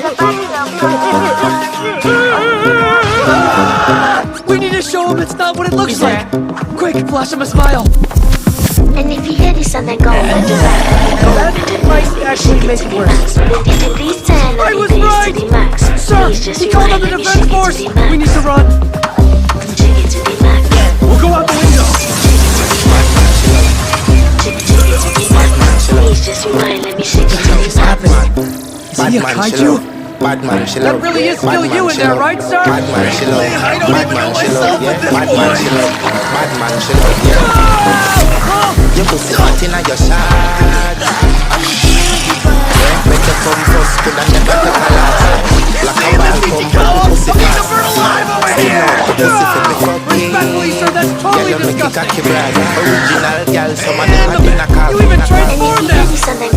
We need to show him it's not what it looks like. Quick, flash him a smile. And if you hear this and then go and do That might actually make it worse. I was right! Sir, he called on the defense force! We need to run! We'll go out the window! What is happening? Is he a kaiju? That really is still you in there, right, sir? I don't even know myself at this point. You pussy hot inna your shot. Make you come first, coulda never take a lot. Like a ball come back, pussy fast. Respectfully, sir, that's totally disgusting. Original girl, some of them